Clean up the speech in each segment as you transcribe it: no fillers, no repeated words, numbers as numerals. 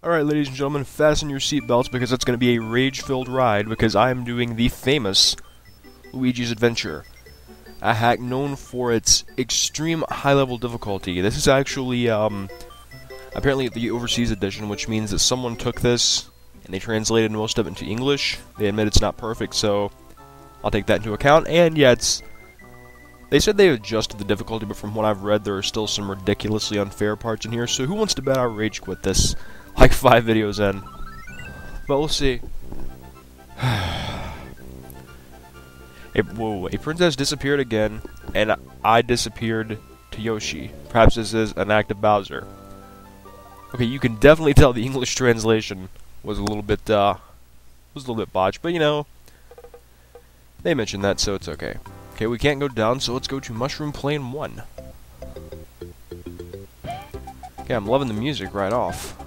Alright, ladies and gentlemen, fasten your seatbelts because it's going to be a rage-filled ride because I am doing the famous Luigi's Adventure. A hack known for its extreme high-level difficulty. This is actually, apparently the overseas edition, which means that someone took this and they translated most of it into English. They admit it's not perfect, so I'll take that into account. And yeah, they said they adjusted the difficulty, but from what I've read, there are still some ridiculously unfair parts in here, so who wants to bet I rage quit this? Like 5 videos in. But we'll see. Whoa, a princess disappeared again, and I disappeared to Yoshi. Perhaps this is an act of Bowser. Okay, you can definitely tell the English translation was a little bit botched, but you know, they mentioned that, so it's okay. Okay, we can't go down, so let's go to Mushroom Plane 1. Okay, I'm loving the music right off.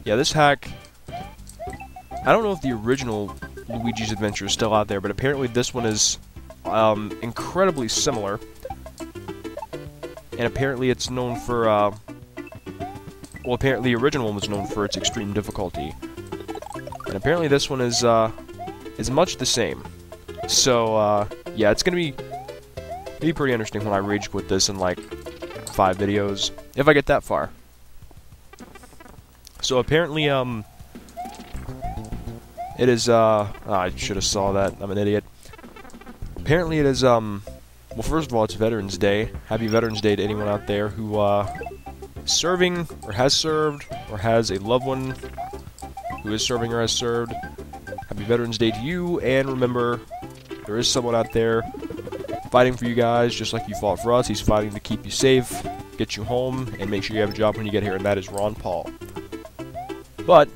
Yeah, this hack, I don't know if the original Luigi's Adventure is still out there, but apparently this one is incredibly similar. And apparently it's known for, well, apparently the original one was known for its extreme difficulty. And apparently this one is much the same. So, yeah, it's gonna be pretty interesting when I rage quit this in like 5 videos, if I get that far. So apparently, it is, I should have saw that, I'm an idiot. Apparently it is, well, first of all, it's Veterans Day. Happy Veterans Day to anyone out there who, is serving, or has served, or has a loved one who is serving or has served. Happy Veterans Day to you, and remember, there is someone out there fighting for you guys, just like you fought for us. He's fighting to keep you safe, get you home, and make sure you have a job when you get here, and that is Ron Paul. But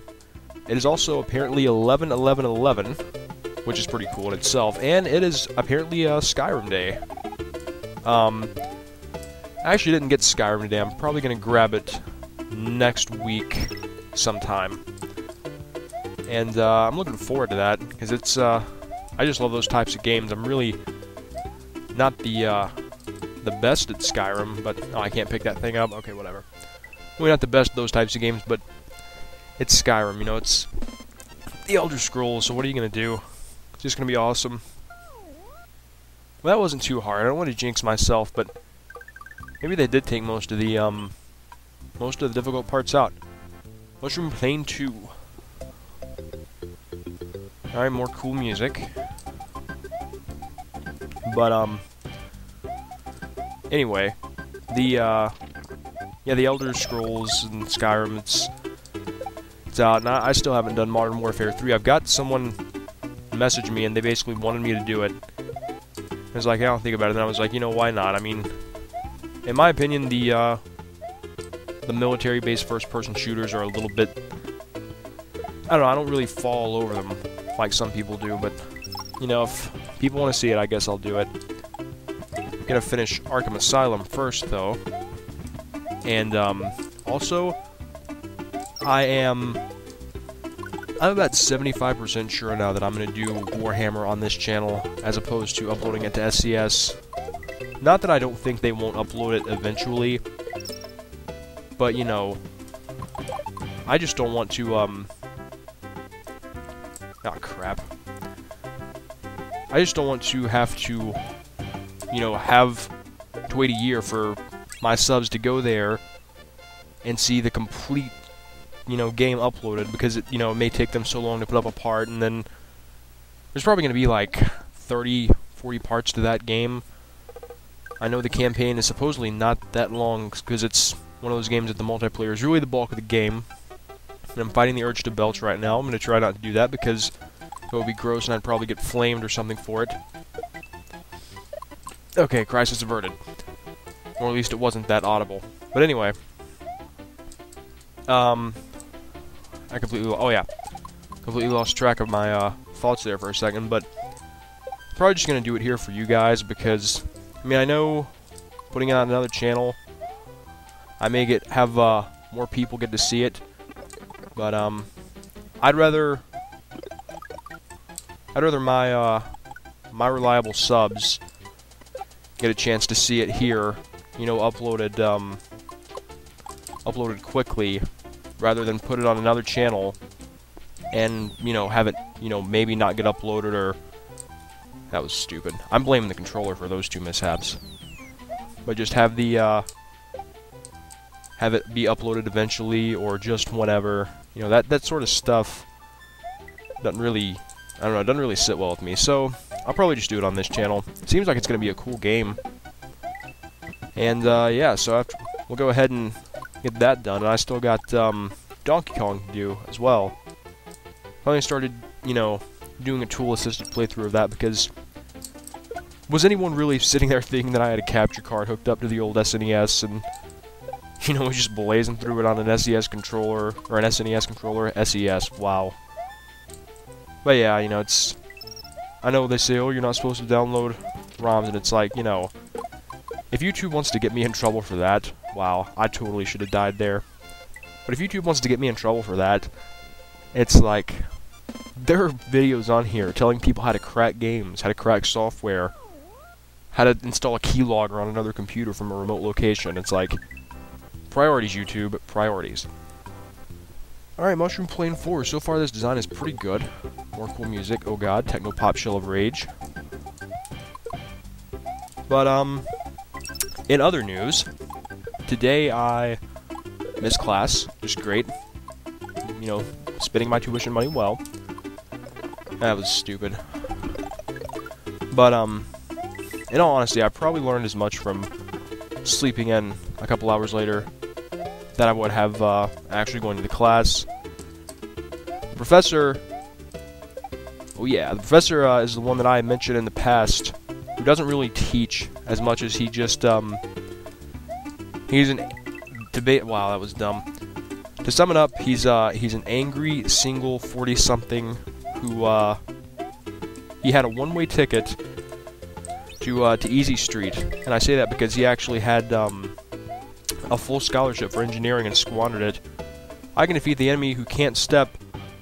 it is also apparently 11/11/11, which is pretty cool in itself, and it is apparently Skyrim Day. I actually didn't get Skyrim today. I'm probably going to grab it next week sometime. And I'm looking forward to that, because it's, I just love those types of games. I'm really not the best at Skyrim, but, oh, I can't pick that thing up. Okay, whatever. We're not the best at those types of games, but it's Skyrim, you know, it's the Elder Scrolls, so what are you going to do? It's just going to be awesome. Well, that wasn't too hard. I don't want to jinx myself, but maybe they did take most of the difficult parts out. Mushroom Plane 2. Alright, more cool music. But, anyway, yeah, the Elder Scrolls and Skyrim, it's out. Now, I still haven't done Modern Warfare 3. I've got someone message me, and they basically wanted me to do it. I was like, I don't think about it, and I was like, you know, why not? I mean, in my opinion, the military-based first-person shooters are a little bit, I don't know, I don't really fall over them like some people do, but, you know, if people want to see it, I guess I'll do it. I'm gonna finish Arkham Asylum first, though. And, also, I'm about 75% sure now that I'm going to do Warhammer on this channel, as opposed to uploading it to SCS. Not that I don't think they won't upload it eventually, but, you know, I just don't want to, oh, crap. I just don't want to have to, you know, have to wait a year for my subs to go there and see the complete, you know, game uploaded, because it, you know, it may take them so long to put up a part, and then there's probably going to be like 30, 40 parts to that game. I know the campaign is supposedly not that long, because it's one of those games that the multiplayer is really the bulk of the game. And I'm fighting the urge to belch right now. I'm going to try not to do that, because it would be gross and I'd probably get flamed or something for it. Okay, crisis averted. Or at least it wasn't that audible. But anyway, I completely, oh yeah, completely lost track of my thoughts there for a second, but I'm probably just going to do it here for you guys, because, I mean, I know putting it on another channel, I may have more people get to see it, but I'd rather my reliable subs get a chance to see it here, you know, uploaded quickly, rather than put it on another channel and, you know, have it, you know, maybe not get uploaded or... That was stupid. I'm blaming the controller for those two mishaps. But just have the, have it be uploaded eventually, or just whenever. You know, that sort of stuff doesn't really, I don't know, it doesn't really sit well with me. So, I'll probably just do it on this channel. Seems like it's going to be a cool game. And, yeah, so we'll go ahead and get that done. And I still got, Donkey Kong to do as well. Finally started, you know, doing a tool-assisted playthrough of that, because was anyone really sitting there thinking that I had a capture card hooked up to the old SNES and, you know, was just blazing through it on an SES controller, or an SNES controller? SES, wow. But yeah, you know, it's... I know they say, oh, you're not supposed to download ROMs, and it's like, you know, if YouTube wants to get me in trouble for that, wow, I totally should have died there. But if YouTube wants to get me in trouble for that, it's like... There are videos on here telling people how to crack games, how to crack software, how to install a keylogger on another computer from a remote location. It's like, priorities, YouTube, priorities. Alright, Mushroom Plane 4. So far this design is pretty good. More cool music. Oh god, Techno Pop Shell of Rage. But, in other news, today I missed class, which is great. You know, spending my tuition money well. That was stupid. But, in all honesty, I probably learned as much from sleeping in a couple hours later that I would have, actually going to the class. The professor... Oh yeah, the professor, is the one that I mentioned in the past, who doesn't really teach as much as he just, he's an debate... Wow, that was dumb. To sum it up, he's an angry, single 40-something who, he had a one-way ticket to Easy Street, and I say that because he actually had, a full scholarship for engineering and squandered it. I can defeat the enemy who can't step,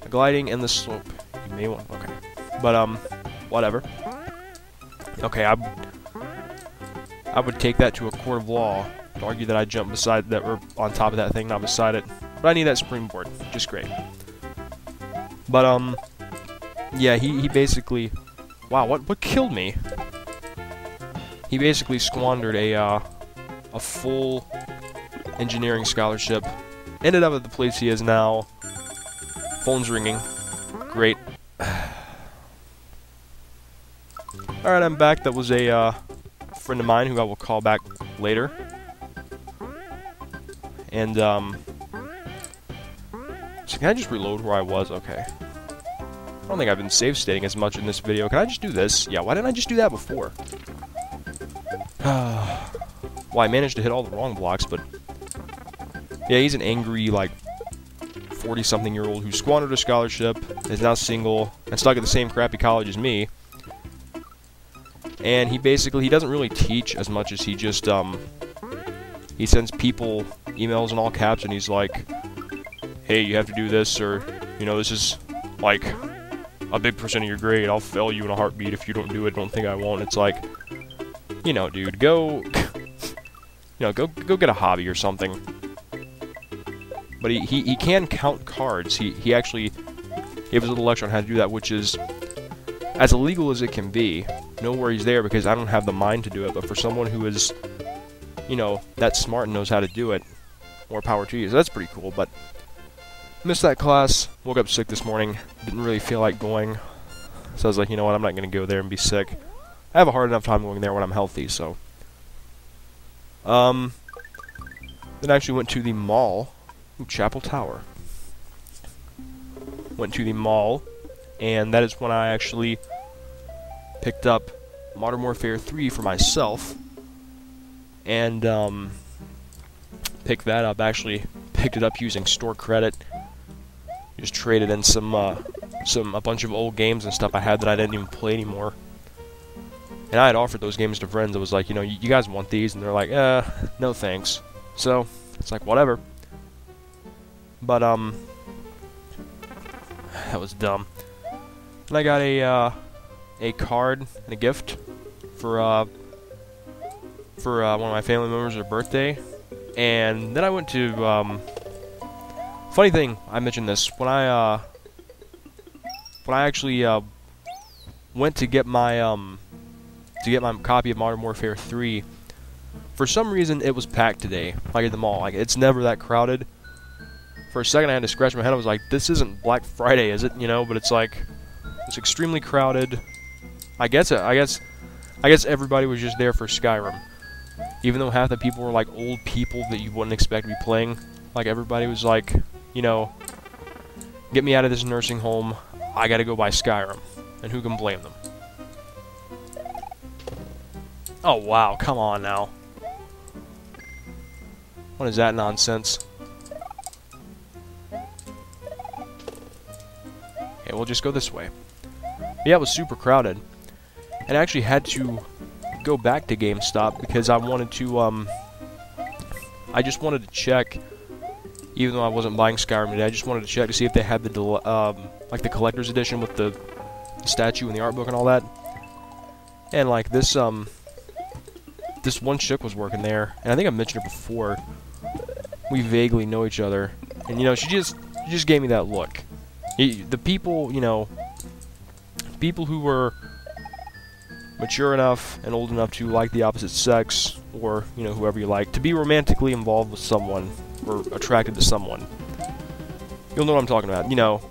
gliding in the slope. You may want, okay. But, whatever. Okay, I would take that to a court of law to argue that I jumped beside that, or on top of that thing, not beside it. But I need that springboard. Just great. But, yeah, he basically... Wow, what killed me? He basically squandered a full engineering scholarship. Ended up at the place he is now. Phone's ringing. Great. Alright, I'm back. That was a friend of mine who I will call back later. And, so can I just reload where I was? Okay. I don't think I've been save stating as much in this video. Can I just do this? Yeah, why didn't I just do that before? Well, I managed to hit all the wrong blocks, but... Yeah, he's an angry, like, 40-something-year-old who squandered a scholarship, is now single, and stuck at the same crappy college as me. And he basically, he doesn't really teach as much as he just, he sends people emails in all caps, and he's like, hey, you have to do this, or, you know, this is, like, a big percent of your grade, I'll fail you in a heartbeat if you don't do it, don't think I won't. It's like, you know, dude, go, you know, go get a hobby or something. But he can count cards. He actually gave us a little lecture on how to do that, which is as illegal as it can be. No worries there, because I don't have the mind to do it, but for someone who is, you know, that smart and knows how to do it, more power to you. So that's pretty cool, but missed that class, woke up sick this morning, didn't really feel like going, so I was like, you know what, I'm not going to go there and be sick. I have a hard enough time going there when I'm healthy, so. Then I actually went to the mall. Ooh, Chapel Tower. Went to the mall, and that is when I actually picked up Modern Warfare 3 for myself, and picked that up. Actually picked it up using store credit. Just traded in a bunch of old games and stuff I had that I didn't even play anymore. And I had offered those games to friends. I was like, you know, you guys want these? And they're like, no thanks. So it's like, whatever. But that was dumb. And I got a card and a gift for one of my family members' birthday. And then I went to Funny thing, I mentioned this when I actually went to get my copy of Modern Warfare 3. For some reason, it was packed today, like at the mall. Like, it's never that crowded. For a second, I had to scratch my head. I was like, "This isn't Black Friday, is it?" You know, but it's like, it's extremely crowded. I guess everybody was just there for Skyrim, even though half the people were like old people that you wouldn't expect to be playing. Like, everybody was like, you know, "Get me out of this nursing home. I gotta go buy Skyrim," and who can blame them? Oh wow, come on now. What is that nonsense? Okay, we'll just go this way. Yeah, it was super crowded. And I actually had to go back to GameStop because I wanted to, I just wanted to check, even though I wasn't buying Skyrim today, I just wanted to check to see if they had the, like the collector's edition with the statue and the art book and all that. And like this, this one chick was working there, and I think I mentioned it before. We vaguely know each other, and you know, she just gave me that look. The people, you know, people who were mature enough and old enough to like the opposite sex, or, you know, whoever you like, to be romantically involved with someone, or attracted to someone. You'll know what I'm talking about, you know.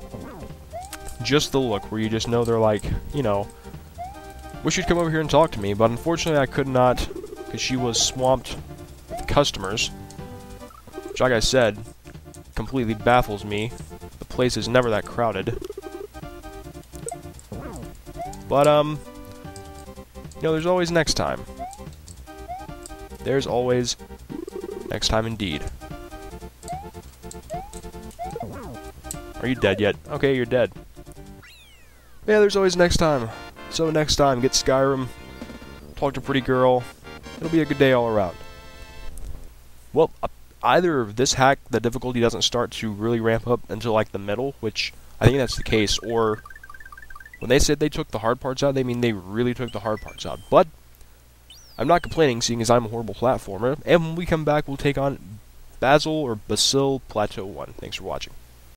Just the look, where you just know they're like, you know, wish you'd come over here and talk to me, but unfortunately I could not, because she was swamped with customers. Which, like I said, completely baffles me. The place is never that crowded. But, you know, there's always next time. There's always next time indeed. Are you dead yet? Okay, you're dead. Yeah, there's always next time. So next time, get Skyrim, talk to a pretty girl. It'll be a good day all around. Well, either this hack, the difficulty doesn't start to really ramp up until like the middle, which I think that's the case, or when they said they took the hard parts out, they mean they really took the hard parts out. But I'm not complaining, seeing as I'm a horrible platformer, and when we come back, we'll take on Basil or Basil Plateau 1. Thanks for watching.